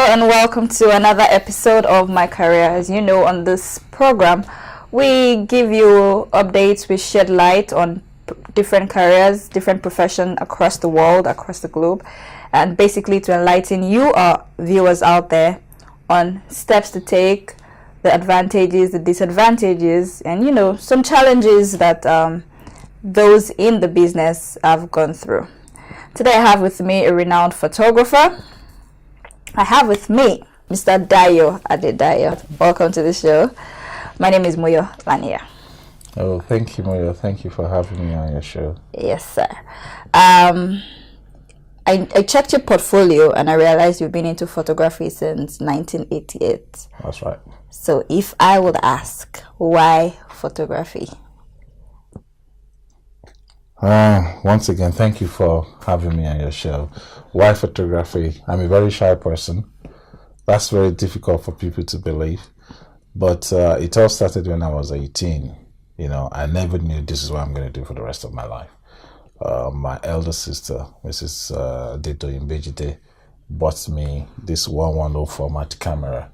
and welcome to another episode of My Career. As you know, on this program, we give you updates, we shed light on different careers, different professions across the world, across the globe, and basically to enlighten you, our viewers out there, on steps to take, the advantages, the disadvantages, and some challenges that those in the business have gone through. Today I have with me a renowned photographer. I have with me Mr. Dayo Adedayo. Welcome to the show. My name is Moyo Lania. Oh, thank you, Moyo. Thank you for having me on your show. Yes, sir. I checked your portfolio and I realized you've been into photography since 1988. That's right. So if I would ask, why photography? Once again, thank you for having me on your show. Why photography? I'm a very shy person. That's very difficult for people to believe. But it all started when I was 18. I never knew this is what I'm going to do for the rest of my life. My elder sister, Mrs. Dayo Adedayo, bought me this 110 format camera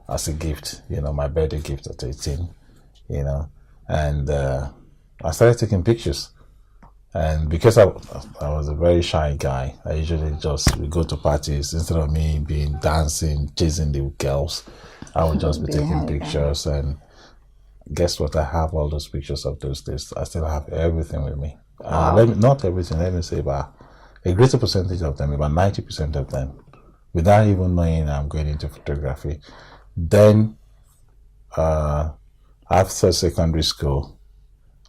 as a gift, my birthday gift at 18, and I started taking pictures. And because I was a very shy guy, I usually just would go to parties. Instead of me being dancing, chasing the girls, I would just be taking pictures. And guess what? I have all those pictures of those days. I still have everything with me. Not everything, let me say, but a greater percentage of them, about 90% of them, without even knowing I'm going into photography. Then, after secondary school,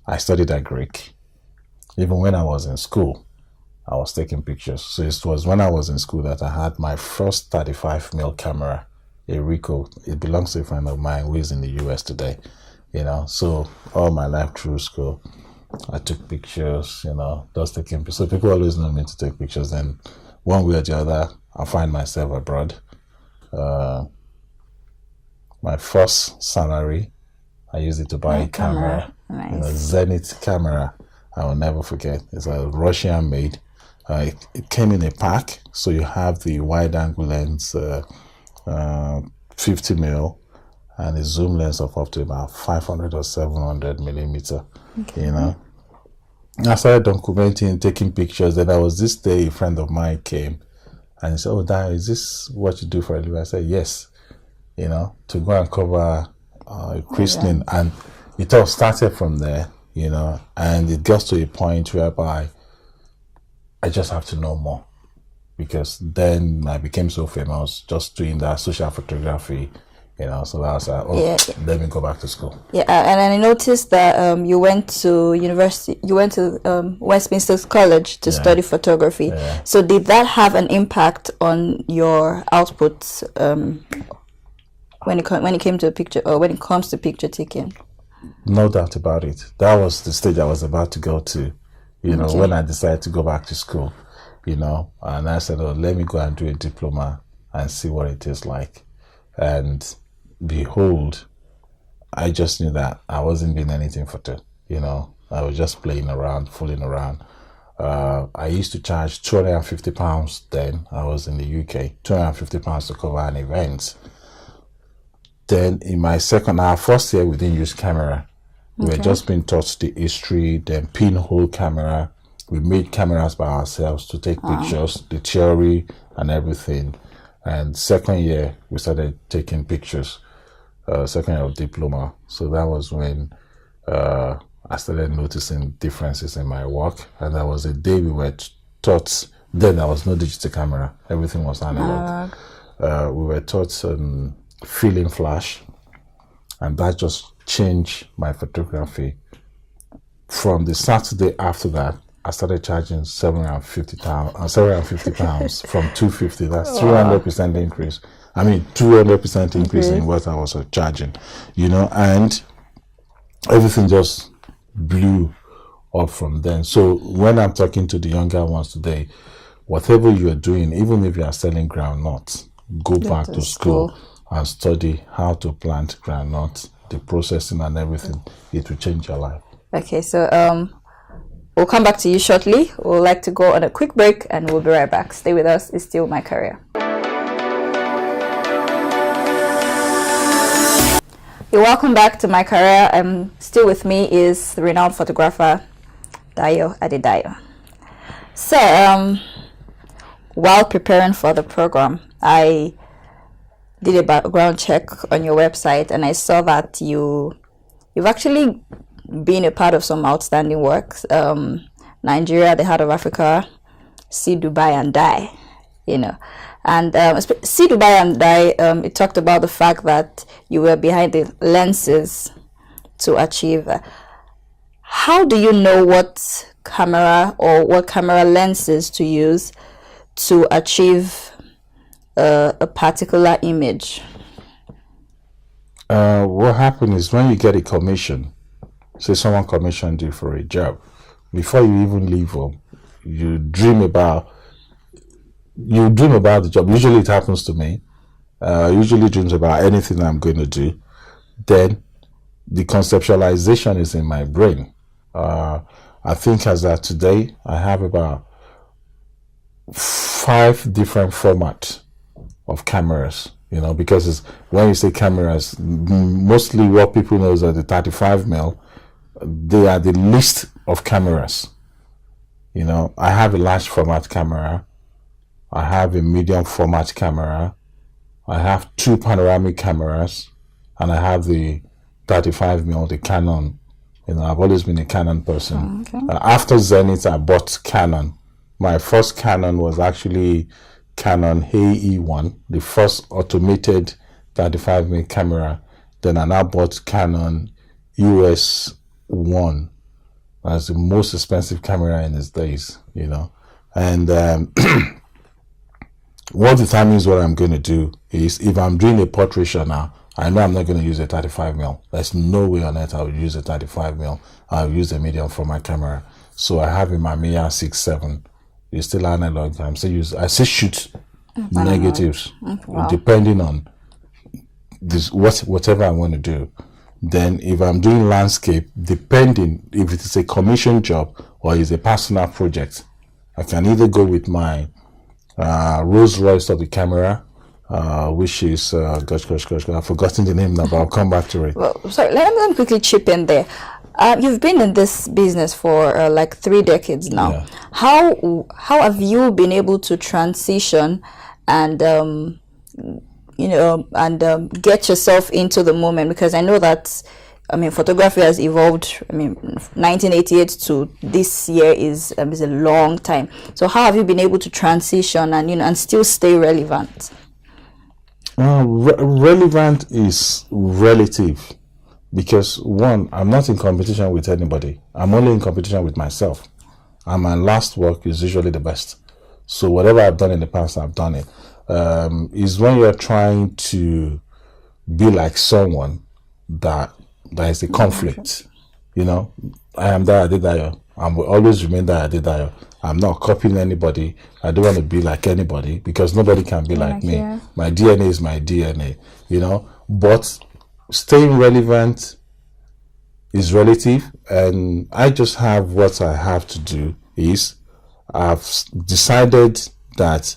I studied at Greek. Even when I was in school, I was taking pictures. So it was when I was in school that I had my first 35mm camera, a Ricoh. It belongs to a friend of mine who is in the US today. So all my life through school, I took pictures, just taking pictures. So people always know me to take pictures. And one way or the other, I find myself abroad. My first salary, I used it to buy a camera. Nice. Zenith camera. I will never forget. It's a Russian made. It came in a pack, so you have the wide angle lens, 50mm, and a zoom lens of up to about 500 or 700 millimeter. Okay. I started documenting, taking pictures. Then there was this day a friend of mine came, and he said, "Oh, Dad, is this what you do for a living?" I said, "Yes." To go and cover christening, and it all started from there. And it got to a point whereby I just have to know more, because then I became so famous just doing that social photography, so I was like, let me go back to school. Yeah, and I noticed that you went to university, you went to Westminster College to study photography. Yeah. So did that have an impact on your output when it came to picture, or when it comes to picture taking? No doubt about it. That was the stage I was about to go to, when I decided to go back to school, and I said, let me go and do a diploma and see what it is like. And behold, I just knew that I wasn't doing anything for it, I was just playing around, fooling around. I used to charge £250 then. I was in the UK, £250 to cover an event. Then in my first year, we didn't use camera. We were just being taught the history, then pinhole camera. We made cameras by ourselves to take pictures, the theory and everything. And second year, we started taking pictures, second year of diploma. So that was when I started noticing differences in my work. And that was a day we were taught, then there was no digital camera. Everything was analog. We were taught film flash, and that just changed my photography. From the Saturday after that, I started charging £750 from 250. That's 300% increase. 200% increase in what I was charging, and everything just blew up from then. So when I'm talking to the younger ones today, whatever you're doing, even if you are selling groundnuts, go back to school and study how to plant groundnuts, the processing and everything. It will change your life. Okay, so we'll come back to you shortly. We'd like to go on a quick break and we'll be right back. Stay with us. It's still My Career. You're welcome back to my career. Still with me is the renowned photographer Dayo Adedayo. So, while preparing for the program, I did a background check on your website, and I saw that you've actually been a part of some outstanding works. Nigeria, the Heart of Africa, See Dubai and Die, And See Dubai and Die, it talked about the fact that you were behind the lenses to achieve. How do you know what camera or what camera lenses to use to achieve a particular image? What happens is when you get a commission, say someone commissioned you for a job, before you even leave home, you dream about the job. Usually it happens to me. Usually dreams about anything I'm going to do. Then the conceptualization is in my brain. I think as of today, I have about 5 different formats of cameras, because when you say cameras, mostly what people know is that the 35mm, they are the list of cameras. I have a large format camera, I have a medium format camera, I have 2 panoramic cameras, and I have the 35mm, the Canon. I've always been a Canon person. Okay. After Zenith, I bought Canon. My first Canon was actually Canon AE1, the first automated 35mm camera. Then I now bought Canon EOS 1 as the most expensive camera in its days, And what determines what I'm going to do is, if I'm doing a portrait shot now, I know I'm not going to use a 35mm. There's no way on earth I will use a 35mm. I'll use a medium for my camera. So I have in my Mamiya 6.7. It's still analog. I still shoot negatives, wow. depending on whatever I want to do. Then if I'm doing landscape, depending if it is a commission job or is a personal project, I can either go with my Rolls Royce of the camera, which is gosh, I've forgotten the name now, but I'll come back to it. Well, sorry, let me quickly chip in there. You've been in this business for like 3 decades now. Yeah. How have you been able to transition and get yourself into the moment? Because I know that photography has evolved. 1988 to this year is a long time. So how have you been able to transition and still stay relevant? Relevant is relative, because one, I'm not in competition with anybody. I'm only in competition with myself, and my last work is usually the best. So whatever I've done in the past, I've done it. Is when you're trying to be like someone that is a conflict. I am Dayo Adedayo. I will always remain Dayo Adedayo. I'm not copying anybody. I don't want to be like anybody, because nobody can be like me. Yeah. My DNA is my DNA, But staying relevant is relative, and I just have what I have to do is, I've decided that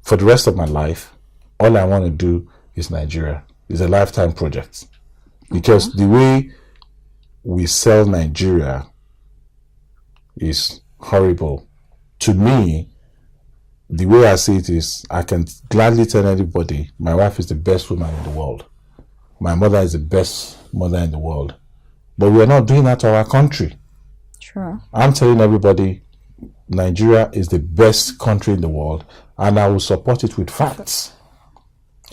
for the rest of my life, all I want to do is Nigeria. It's a lifetime project. Because the way we sell Nigeria is horrible. To me, the way I see it is, I can gladly tell anybody, my wife is the best woman in the world. My mother is the best mother in the world. But we are not doing that to our country. Sure. I'm telling everybody, Nigeria is the best country in the world, and I will support it with facts.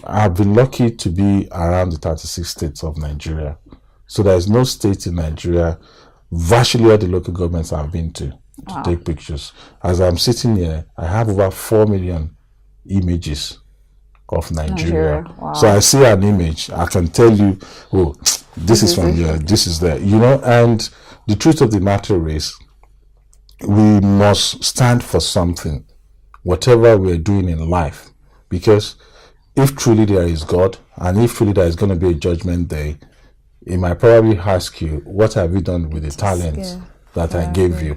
I've been lucky to be around the 36 states of Nigeria. So there's no state in Nigeria, virtually all the local governments I've been to take pictures. As I'm sitting here, I have over 4 million images of Nigeria. Wow. So I see an image, I can tell you, oh, this is from here, this is there, and the truth of the matter is, we must stand for something, whatever we're doing in life, because if truly there is God, and if truly there is going to be a judgment day, he might probably ask you, what have you done with the talents that I gave you?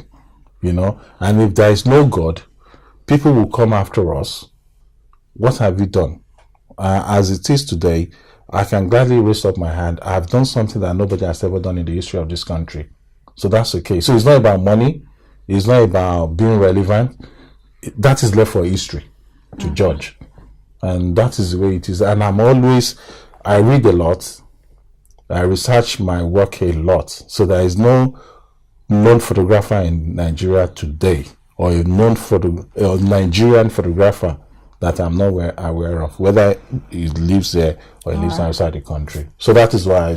And if there is no God, people will come after us. What have you done? As it is today, I can gladly raise up my hand. I've done something that nobody has ever done in the history of this country. So that's okay. So it's not about money. It's not about being relevant. That is left for history to judge. And that is the way it is. And I read a lot. I research my work a lot. So there is no known photographer in Nigeria today, or a known Nigerian photographer that I'm not aware of, whether he lives there or he lives outside the country. So that is why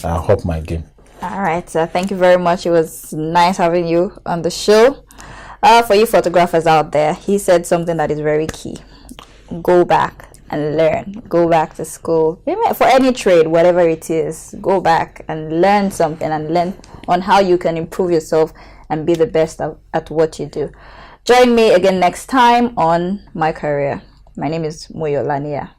I hope my game. All right, so thank you very much. It was nice having you on the show. For you photographers out there, he said something that is very key. Go back and learn. Go back to school. For any trade, whatever it is, go back and learn something, and learn on how you can improve yourself and be the best at what you do. Join me again next time on My Career. My name is Moyo Lania.